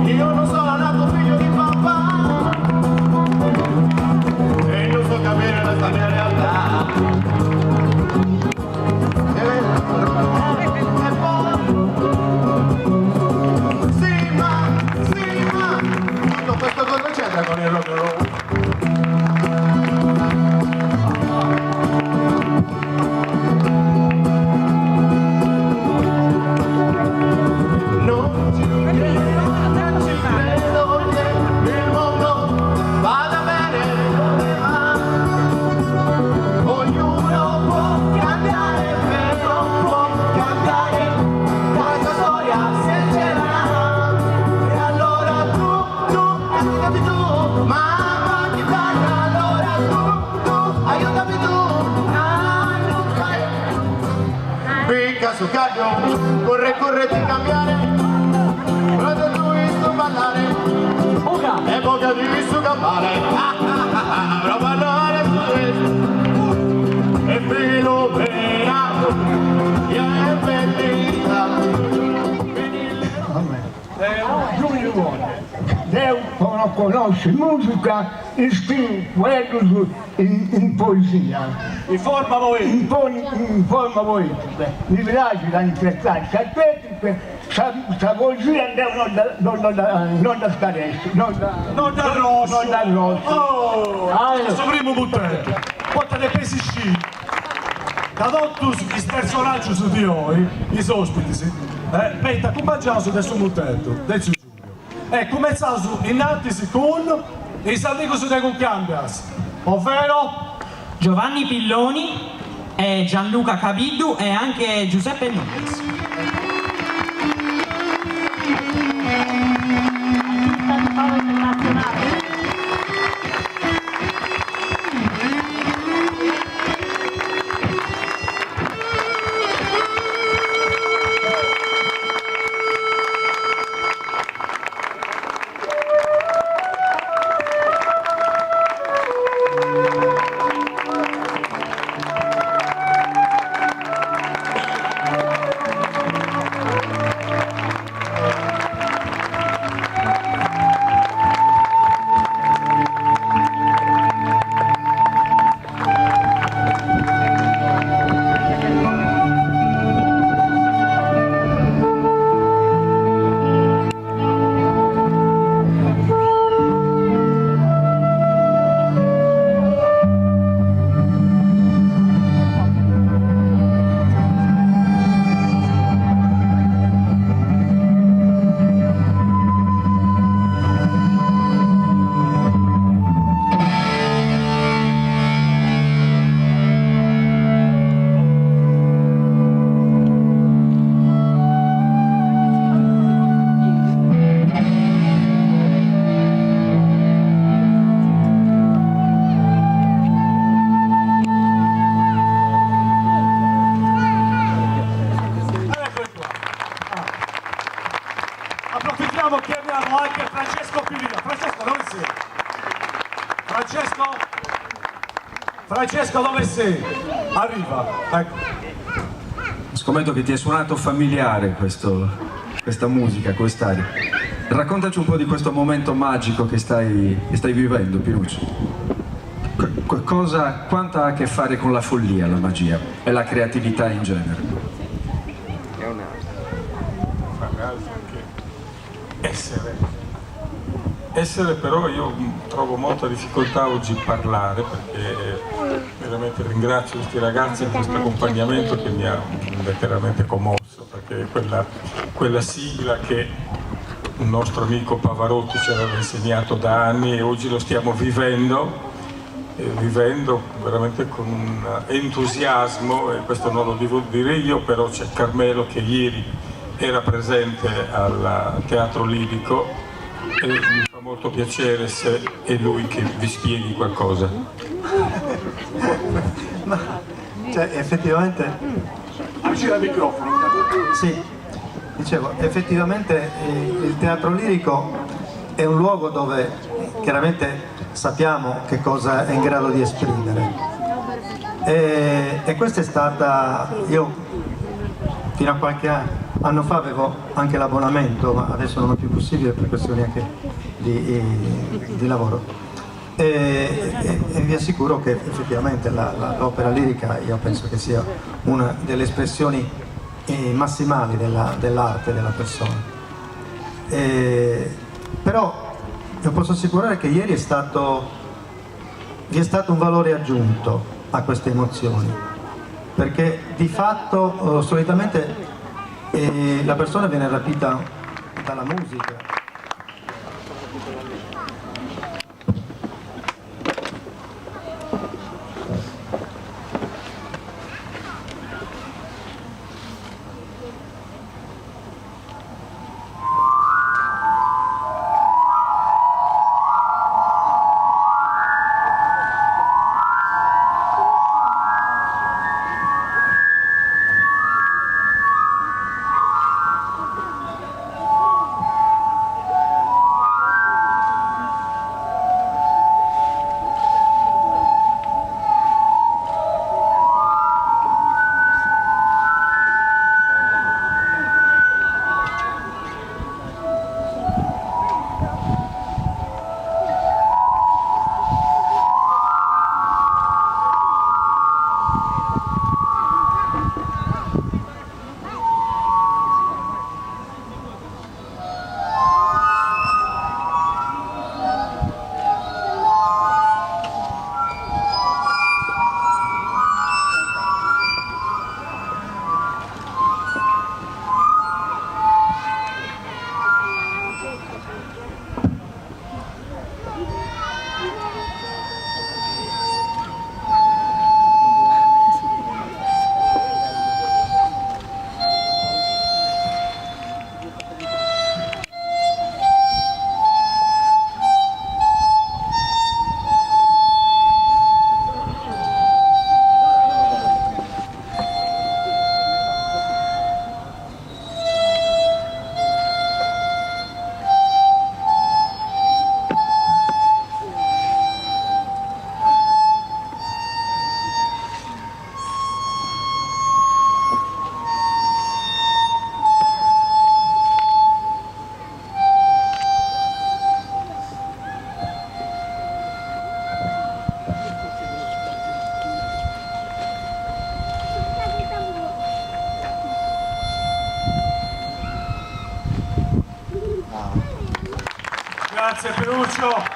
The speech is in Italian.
Io non sono nato figlio di papà e non so capire questa mia realtà. E poi sì ma tutto questo cosa c'entra con il rock and roll? Picca su caglio, corre di cambiare, quando tu visto ballare, e poca di visto campare, però ballare su questo, e filo verato, e è bellezza. Giulio Vuole, lei non conosce musica, quello in poesia. Informa voi! In forma poetica, mi piace da interpretare, sapete questa poesia non da scaresse, non da rosso. Oh! Questo primo buttetto! Quanto ne pesi sci? Da todos os personagens de hoje, os hóspedes, peita, compartilhamos o desse buttetto, desse Giulio. E cominciamo innanzi con i amigos de Cucambias, ovvero Giovanni Pilloni, Gianluca Caviddu e anche Giuseppe Nunes. Chiamiamo anche Francesco Pirino. Francesco, dove sei? Francesco, dove sei? Arriva, ecco. Scommetto che ti è suonato familiare questa musica, quest'aria. Raccontaci un po' di questo momento magico che stai vivendo, Pinuccio. Quanto ha a che fare con la follia, la magia e la creatività in genere? Essere però io trovo molta difficoltà oggi a parlare, perché veramente ringrazio questi ragazzi per questo accompagnamento che mi ha letteralmente commosso, perché quella sigla che un nostro amico Pavarotti ci aveva insegnato da anni e oggi lo stiamo vivendo veramente con un entusiasmo, e questo non lo devo dire io, però c'è Carmelo che ieri era presente al Teatro Lirico e mi fa molto piacere se è lui che vi spieghi qualcosa. Ma, cioè, effettivamente... Avvicina il microfono. Sì, dicevo, effettivamente il Teatro Lirico è un luogo dove chiaramente sappiamo che cosa è in grado di esprimere. E questa è stata... Io fino a qualche anno fa avevo anche l'abbonamento, ma adesso non è più possibile per questioni anche di lavoro. E vi assicuro che effettivamente l'opera lirica io penso che sia una delle espressioni massimali dell'arte della persona. Però vi posso assicurare che ieri vi è stato un valore aggiunto a queste emozioni, perché di fatto solitamente la persona viene rapita dalla musica. Grazie Pinuccio.